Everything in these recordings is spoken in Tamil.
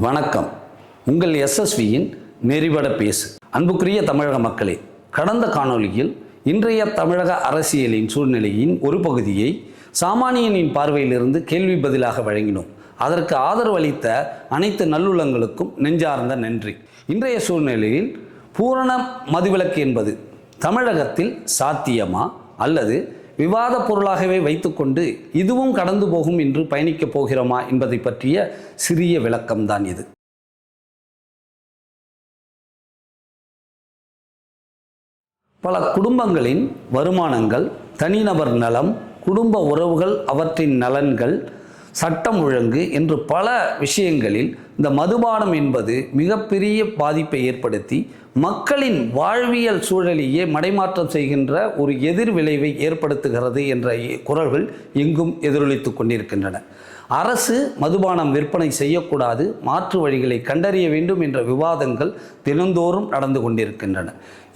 வணக்கம். உங்கள் எஸ்எஸ்வியின் நெறிபட பேசு. அன்புக்குரிய தமிழக மக்களே, கடந்த காணொளியில் இன்றைய தமிழக அரசியலின் சூழ்நிலையின் ஒரு பகுதியை சாமானியனின் பார்வையிலிருந்து கேள்வி பதிலாக வழங்கினோம். அதற்கு ஆதரவு அளித்த அனைத்து நல்லுள்ளங்களுக்கும் நெஞ்சார்ந்த நன்றி. இன்றைய சூழ்நிலையில் பூரண மதுவிலக்கு என்பது தமிழகத்தில் சாத்தியமா அல்லது விவாத பொருளாகவே வைத்துக்கொண்டு இதுவும் கடந்து போகும் என்று பயணிக்கப் போகிறோமா என்பதை பற்றிய சிறிய விளக்கம்தான் இது. பல குடும்பங்களின் வருமானங்கள், தனிநபர் நலம், குடும்ப உறவுகள், அவற்றின் நலன்கள், சட்டம் ஒழுங்கு என்று பல விஷயங்களில் இந்த மதுபானம் என்பது மிகப்பெரிய பாதிப்பை ஏற்படுத்தி மக்களின் வாழ்வியல் சூழலையே மடைமாற்றம் செய்கின்ற ஒரு எதிர் விளைவை ஏற்படுத்துகிறது என்ற குரல்கள் எங்கும் எதிரொலித்து கொண்டிருக்கின்றன. அரசு மதுபானம் விற்பனை செய்யக்கூடாது, மாற்று வழிகளை கண்டறிய வேண்டும் என்ற விவாதங்கள் தினந்தோறும் நடந்து கொண்டிருக்கின்றன.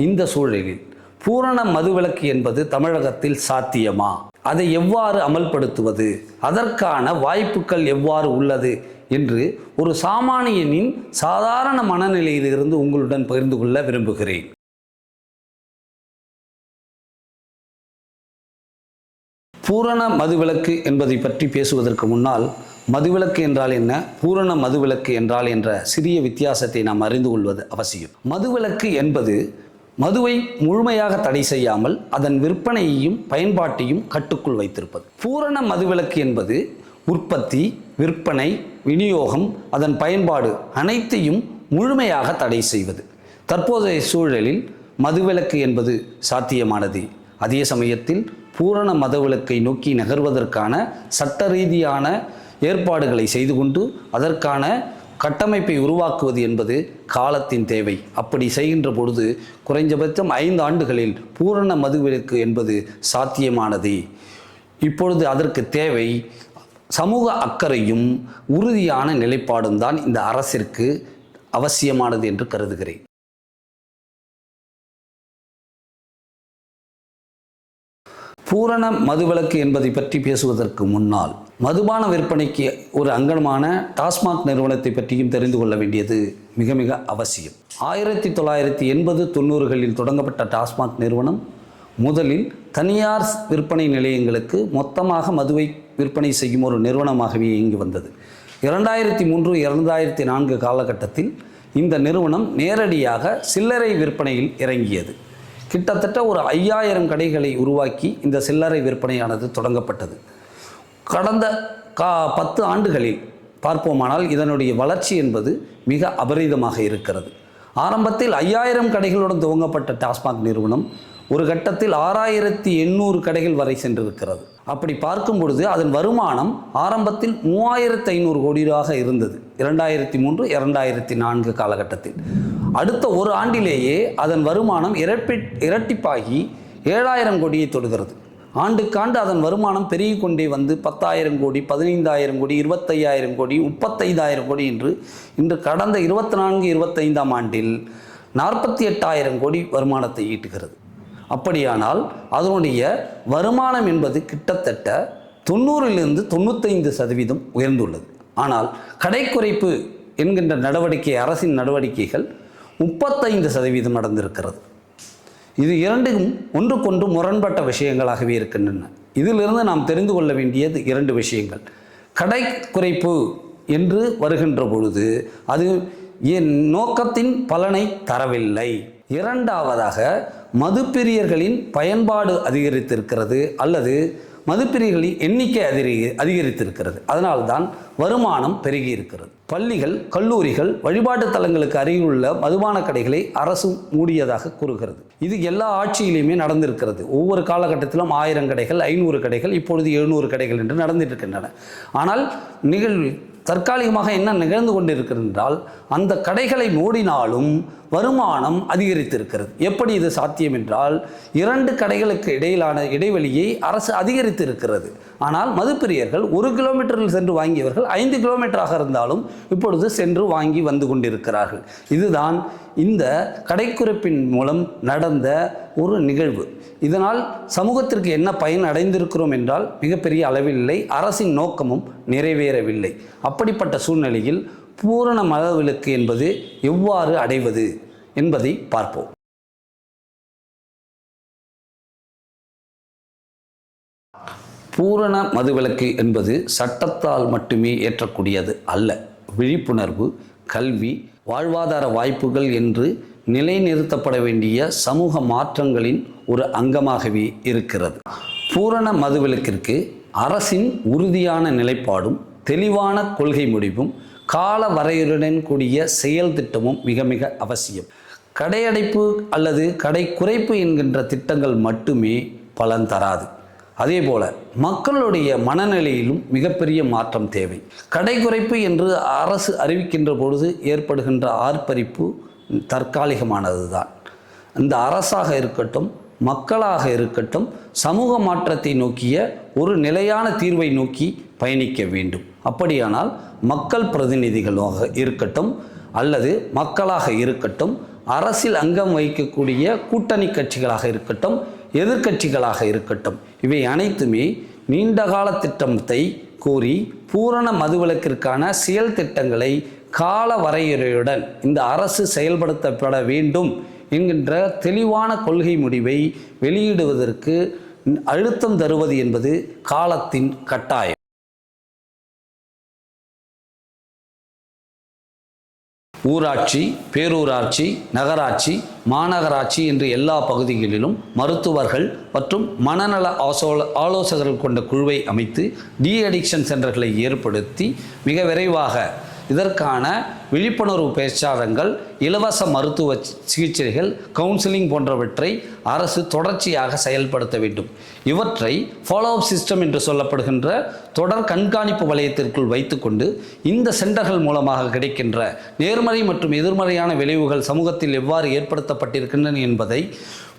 இந்த சூழலில் பூரண மதுவிலக்கு என்பது தமிழகத்தில் சாத்தியமா? அதை எவ்வாறு அமல்படுத்துவது? அதற்கான வாய்ப்புகள் எவ்வாறு உள்ளது என்று ஒரு சாமானியனின் சாதாரண மனநிலையிலிருந்து உங்களுடன் பகிர்ந்து கொள்ள விரும்புகிறேன். பூரண மதுவிலக்கு என்பதை பற்றி பேசுவதற்கு முன்னால் மதுவிலக்கு என்றால் என்ன, பூரண மதுவிலக்கு என்றால் என்ற சிறிய வித்தியாசத்தை நாம் அறிந்து கொள்வது அவசியம். மதுவிலக்கு என்பது மதுவை முழுமையாக தடை செய்யாமல் அதன் விற்பனையையும் பயன்பாட்டையும் கட்டுக்குள் வைத்திருப்பது. பூரண மதுவிலக்கு என்பது உற்பத்தி, விற்பனை, விநியோகம், அதன் பயன்பாடு அனைத்தையும் முழுமையாக தடை செய்வது. தற்போதைய சூழலில் மதுவிலக்கு என்பது சாத்தியமானது. அதே சமயத்தில் பூரண மதுவிலக்கை நோக்கி நகர்வதற்கான சட்ட ரீதியான ஏற்பாடுகளை செய்து கொண்டு அதற்கான கட்டமைப்பை உருவாக்குவது என்பது காலத்தின் தேவை. அப்படி செய்கின்ற பொழுது குறைஞ்சபட்சம் 5 ஆண்டுகளில் பூரண மதுவிலக்கு என்பது சாத்தியமானது. இப்பொழுது அதற்கு தேவை சமூக அக்கறையும் உறுதியான நிலைப்பாடும் தான் இந்த அரசிற்கு அவசியமானது என்று கருதுகிறேன். பூரண மதுவிலக்கு என்பதை பற்றி பேசுவதற்கு முன்னால் மதுபான விற்பனைக்கு ஒரு அங்கமான டாஸ்மாக் நிறுவனத்தை பற்றியும் தெரிந்து கொள்ள வேண்டியது மிக மிக அவசியம். 1980-90களில் தொடங்கப்பட்ட டாஸ்மாக் நிறுவனம் முதலில் தனியார் விற்பனை நிலையங்களுக்கு மொத்தமாக மதுவை விற்பனை செய்யும் ஒரு நிறுவனமாகவே இயங்கி வந்தது. 2003-2004 காலகட்டத்தில் இந்த நிறுவனம் நேரடியாக சில்லறை விற்பனையில் இறங்கியது. கிட்டத்தட்ட ஒரு 5000 கடைகளை உருவாக்கி இந்த சில்லறை விற்பனையானது தொடங்கப்பட்டது. கடந்த 10 ஆண்டுகளில் பார்ப்போமானால் இதனுடைய வளர்ச்சி என்பது மிக அபரிதமாக இருக்கிறது. ஆரம்பத்தில் 5000 கடைகளுடன் துவங்கப்பட்ட டாஸ்மாக் நிறுவனம் ஒரு கட்டத்தில் 6800 கடைகள் வரை சென்றிருக்கிறது. அப்படி பார்க்கும் பொழுது அதன் வருமானம் ஆரம்பத்தில் 3500 கோடி ரூபாயாக இருந்தது 2003-2004 காலகட்டத்தில். அடுத்த ஒரு ஆண்டிலேயே அதன் வருமானம் இரட்டிப்பாகி 7000 கோடியை தொடுகிறது. ஆண்டுக்காண்டு அதன் வருமானம் பெருகி கொண்டே வந்து 10,000 கோடி, 15,000 கோடி, 25,000 கோடி, 35,000 கோடி என்று இன்று கடந்த 24-25ஆம் ஆண்டில் 48,000 கோடி வருமானத்தை ஈட்டுகிறது. அப்படியானால் அதனுடைய வருமானம் என்பது கிட்டத்தட்ட 90-95% உயர்ந்துள்ளது. ஆனால் கடை குறைப்பு என்கின்ற நடவடிக்கை, அரசின் நடவடிக்கைகள் 35% நடந்திருக்கிறது. இது இரண்டும் ஒன்றுக்கொன்று முரண்பட்ட விஷயங்களாகவே இருக்கின்றன. இதிலிருந்து நாம் தெரிந்து கொள்ள வேண்டியது 2 விஷயங்கள். கடை குறைப்பு என்று வருகின்ற பொழுது அது என் நோக்கத்தின் பலனை தரவில்லை. இரண்டாவதாக மதுப்பிரியர்களின் பயன்பாடு அதிகரித்திருக்கிறது அல்லது மதுப்பிரியர்களின் எண்ணிக்கை அதிகரித்திருக்கிறது. அதனால்தான் வருமானம் பெருகி இருக்கிறது. பள்ளிகள், கல்லூரிகள், வழிபாட்டு தலங்களுக்கு அருகிலுள்ள மதுபான கடைகளை அரசு மூடியதாக கூறுகிறது. இது எல்லா ஆட்சியிலையுமே நடந்திருக்கிறது. ஒவ்வொரு காலகட்டத்திலும் 1000 கடைகள், 500 கடைகள், இப்பொழுது 700 கடைகள் என்று நடந்துட்டு இருக்கின்றன. ஆனால் தற்காலிகமாக என்ன நிகழ்ந்து கொண்டிருக்கிறது என்றால் அந்த கடைகளை மூடினாலும் வருமானம் அதிகரித்திருக்கிறது. எப்படி இது சாத்தியம் என்றால் 2 கடைகளுக்கு இடையிலான இடைவெளியை அரசு அதிகரித்து இருக்கிறது. ஆனால் மதுப்பிரியர்கள் 1 கிலோமீட்டரில் சென்று வாங்கியவர்கள் 5 கிலோமீட்டராக இருந்தாலும் இப்பொழுது சென்று வாங்கி வந்து கொண்டிருக்கிறார்கள். இதுதான் இந்த கடைக்குறைப்பின் மூலம் நடந்த ஒரு நிகழ்வு. இதனால் சமூகத்திற்கு என்ன பயன் அடைந்திருக்கிறோம் என்றால் மிகப்பெரிய அளவில் இல்லை. அரசின் நோக்கமும் நிறைவேறவில்லை. அப்படிப்பட்ட சூழ்நிலையில் பூரண மதுவிலக்கு என்பது எவ்வாறு அடைவது என்பதை பார்ப்போம். பூரண மதுவிலக்கு என்பது சட்டத்தால் மட்டுமே ஏற்றக்கூடியது அல்ல. விழிப்புணர்வு, கல்வி, வாழ்வாதார வாய்ப்புகள் என்று நிலைநிறுத்தப்பட வேண்டிய சமூக மாற்றங்களின் ஒரு அங்கமாகவே இருக்கிறது. பூரண மதுவிலக்கிற்கு அரசின் உறுதியான நிலைப்பாடும் தெளிவான கொள்கை முடிவும் கால வரையறையுடன் கூடிய செயல் திட்டமும் மிக மிக அவசியம். கடையடைப்பு அல்லது கடை குறைப்பு என்கின்ற திட்டங்கள் மட்டுமே பலன் தராது. அதே போல மக்களுடைய மனநிலையிலும் மிகப்பெரிய மாற்றம் தேவை. கடை குறைப்பு என்று அரசு அறிவிக்கின்ற பொழுது ஏற்படுகின்ற ஆர்ப்பரிப்பு தற்காலிகமானது தான். இந்த அரசாக இருக்கட்டும், மக்களாக இருக்கட்டும், சமூக மாற்றத்தை நோக்கிய ஒரு நிலையான தீர்வை நோக்கி பயணிக்க வேண்டும். அப்படியானால் மக்கள் பிரதிநிதிகளாக இருக்கட்டும் அல்லது மக்களாக இருக்கட்டும், அரசில் அங்கம் வகிக்கக்கூடிய கூட்டணி கட்சிகளாக இருக்கட்டும், எதிர்க்கட்சிகளாக இருக்கட்டும், இவை அனைத்துமே நீண்டகால திட்டத்தை கூறி பூரண மதுவிலக்கிற்கான செயல் திட்டங்களை கால வரையறையுடன் இந்த அரசு செயல்படுத்தப்பட வேண்டும் என்கின்ற தெளிவான கொள்கை முடிவை வெளியிடுவதற்கு அழுத்தம் தருவது என்பது காலத்தின் கட்டாயம். ஊராட்சி, பேரூராட்சி, நகராட்சி, மாநகராட்சி என்று எல்லா பகுதிகளிலும் மருத்துவர்கள் மற்றும் மனநல ஆலோசகர்கள் கொண்ட குழுவை அமைத்து டி அடிக்ஷன் சென்டர்களை ஏற்படுத்தி மிக விரைவாக இதற்கான விழிப்புணர்வு பிரச்சாரங்கள், இலவச மருத்துவ சிகிச்சைகள், கவுன்சிலிங் போன்றவற்றை அரசு தொடர்ச்சியாக செயல்படுத்த வேண்டும். இவற்றை ஃபாலோ அப் சிஸ்டம் என்று சொல்லப்படுகின்ற தொடர் கண்காணிப்பு வலயத்திற்குள் வைத்துக்கொண்டு இந்த சென்டர்கள் மூலமாக கிடைக்கின்ற நேர்மறை மற்றும் எதிர்மறையான விளைவுகள் சமூகத்தில் எவ்வாறு ஏற்படுத்தப்பட்டிருக்கின்றன என்பதை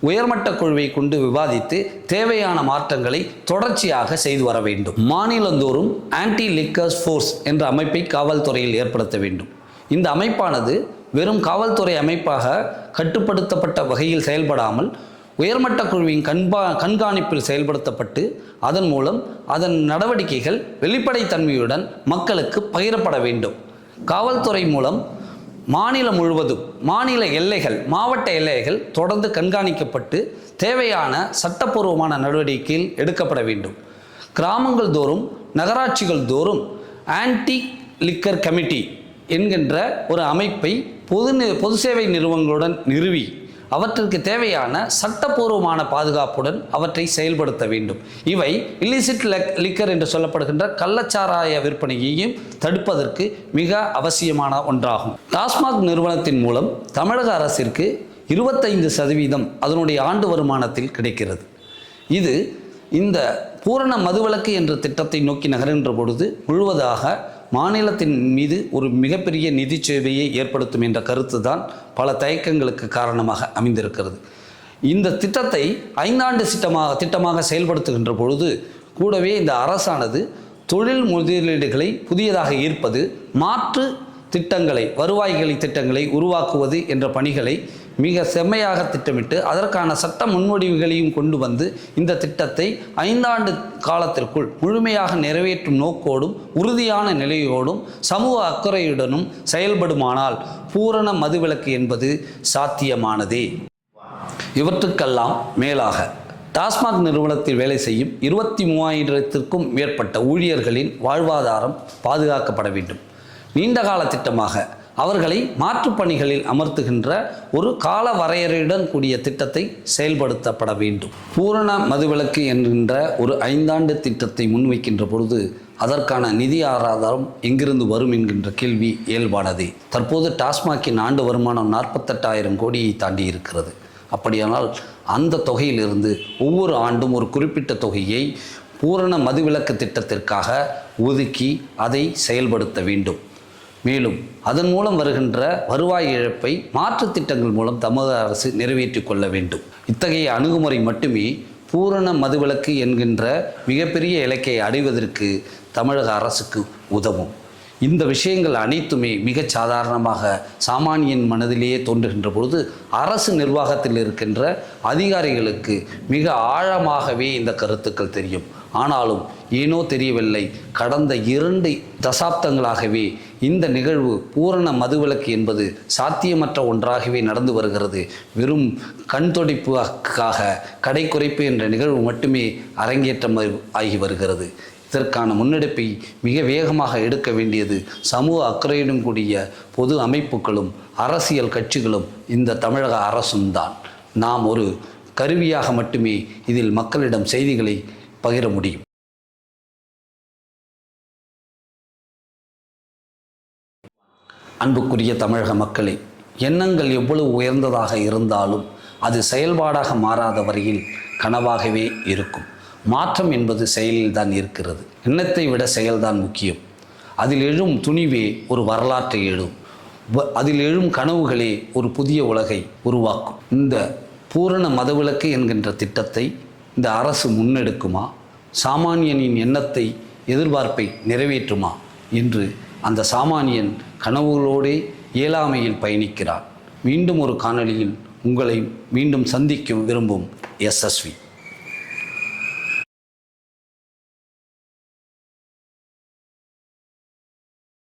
உயர்மட்ட குழுவை கொண்டு விவாதித்து தேவையான மாற்றங்களை தொடர்ச்சியாக செய்து வர வேண்டும். மாநிலந்தோறும் ஆன்டி லிக்கர்ஸ் ஃபோர்ஸ் என்ற அமைப்பை காவல்துறையில் ஏற்படுத்த வேண்டும். இந்த அமைப்பானது வெறும் காவல்துறை அமைப்பாக கட்டுப்படுத்தப்பட்ட வகையில் செயல்படாமல் உயர்மட்ட குழுவின் கண்காணிப்பில் செயல்படுத்தப்பட்டு அதன் மூலம் அதன் நடவடிக்கைகள் வெளிப்படைத்தன்மையுடன் மக்களுக்கு பகிரப்பட வேண்டும். காவல்துறை மூலம் மாநிலம் முழுவதும் மாநில எல்லைகள், மாவட்ட எல்லைகள் தொடர்ந்து கண்காணிக்கப்பட்டு தேவையான சட்டப்பூர்வமான நடவடிக்கைகள் எடுக்கப்பட வேண்டும். கிராமங்கள் தோறும், நகராட்சிகள் தோறும் ஆன்டி லிக்கர் கமிட்டி என்கின்ற ஒரு அமைப்பை பொது சேவை நிறுவனங்களுடன் நிறுவி அவற்றிற்கு தேவையான சட்டப்பூர்வமான பாதுகாப்புடன் அவற்றை செயல்படுத்த வேண்டும். இவை இல்லிசிட் லிக்கர் என்று சொல்லப்படுகின்ற கள்ளச்சாராய விற்பனையையும் தடுப்பதற்கு மிக அவசியமான ஒன்றாகும். டாஸ்மாக் நிறுவனத்தின் மூலம் தமிழக அரசிற்கு 25% அதனுடைய ஆண்டு வருமானத்தில் கிடைக்கிறது. இது இந்த பூரண மதுவிலக்கு என்ற திட்டத்தை நோக்கி நகர்கின்ற பொழுது முழுவதாக மாநிலத்தின் மீது ஒரு மிகப்பெரிய நிதி சேவையை ஏற்படுத்தும் என்ற கருத்து தான் பல தயக்கங்களுக்கு காரணமாக அமைந்திருக்கிறது. இந்த திட்டத்தை 5 ஆண்டு திட்டமாக செயல்படுத்துகின்ற பொழுது கூடவே இந்த அரசானது தொழில் முதலீடுகளை புதியதாக ஈர்ப்பது, மாற்று திட்டங்களை, வருவாய்களை திட்டங்களை உருவாக்குவது என்ற பணிகளை மிக செம்மையாக திட்டமிட்டு அதற்கான சட்ட முன்வடிவுகளையும் கொண்டு வந்து இந்த திட்டத்தை 5 ஆண்டு காலத்திற்குள் முழுமையாக நிறைவேற்றும் நோக்கோடும் உறுதியான நிலையோடும் சமூக அக்கறையுடனும் செயல்படுமானால் பூரண மதுவிலக்கு என்பது சாத்தியமானதே. இவற்றுக்கெல்லாம் மேலாக டாஸ்மாக் நிறுவனத்தில் வேலை செய்யும் 23,000த்திற்கும் மேற்பட்ட ஊழியர்களின் வாழ்வாதாரம் பாதுகாக்கப்பட வேண்டும். நீண்டகால திட்டமாக அவர்களை மாற்றுப் பணிகளில் அமர்த்துகின்ற ஒரு கால வரையறையுடன் கூடிய திட்டத்தை செயல்படுத்தப்பட வேண்டும். பூரண மதுவிலக்கு என்கின்ற ஒரு 5 ஆண்டு திட்டத்தை முன்வைக்கின்ற பொழுது அதற்கான நிதி ஆதாரம் எங்கிருந்து வரும் என்கின்ற கேள்வி இயல்பானதே. தற்போது டாஸ்மாகின் ஆண்டு வருமானம் 48,000 கோடியை தாண்டி இருக்கிறது. அப்படியானால் அந்த தொகையிலிருந்து ஒவ்வொரு ஆண்டும் ஒரு குறிப்பிட்ட தொகையை பூரண மதுவிலக்கு திட்டத்திற்காக ஒதுக்கி அதை செயல்படுத்த வேண்டும். மேலும் அதன் மூலம் வருகின்ற வருவாய் இழப்பை மாற்று திட்டங்கள் மூலம் தமிழக அரசு நிறைவேற்றி கொள்ள வேண்டும். இத்தகைய அணுகுமுறை மட்டுமே பூரண மதுவிலக்கு என்கின்ற மிகப்பெரிய இலக்கை அடைவதற்கு தமிழக அரசுக்கு உதவும். இந்த விஷயங்கள் அனைத்துமே மிகச் சாதாரணமாக சாமானியன் மனதிலேயே தோன்றுகின்ற பொழுது அரசு நிர்வாகத்தில் இருக்கின்ற அதிகாரிகளுக்கு மிக ஆழமாகவே இந்த கருத்துக்கள் தெரியும். ஆனாலும் ஏனோ தெரியவில்லை, கடந்த 2 தசாப்தங்களாகவே இந்த நிகழ்வு பூரண மதுவிலக்கு என்பது சாத்தியமற்ற ஒன்றாகவே நடந்து வருகிறது. வெறும் கண் துடைப்புக்காக கடை குறைப்பு என்ற நிகழ்வு மட்டுமே அரங்கேற்றம் ஆகி வருகிறது. இதற்கான முன்னெடுப்பை மிக வேகமாக எடுக்க வேண்டியது சமூக அக்கறையுடன் கூடிய பொது அமைப்புகளும் அரசியல் கட்சிகளும் இந்த தமிழக அரசும் தான். நாம் ஒரு கருவியாக மட்டுமே இதில் மக்களிடம் செய்திகளை பகிர முடியும். அன்புக்குரிய தமிழக மக்களே, எண்ணங்கள் எவ்வளவு உயர்ந்ததாக இருந்தாலும் அது செயல்பாடாக மாறாத வரையில் கனவாகவே இருக்கும். மாற்றம் என்பது செயலில்தான் இருக்கிறது. எண்ணத்தை விட செயல்தான் முக்கியம். அதில் எழும் துணிவே ஒரு வரலாற்றை எழும். அதில் எழும் கனவுகளே ஒரு புதிய உலகை உருவாக்கும். இந்த பூரண மதவிலக்கு என்கின்ற திட்டத்தை இந்த அரசு முன்னெடுக்குமா, சாமானியனின் எண்ணத்தை எதிர்பார்ப்பை நிறைவேற்றுமா என்று அந்த சாமானியன் கனவுகளோடே இயலாமையில் பயணிக்கிறார். மீண்டும் ஒரு காணொளியில் உங்களை மீண்டும் சந்திக்கும் விரும்பும் எஸ்எஸ்வி.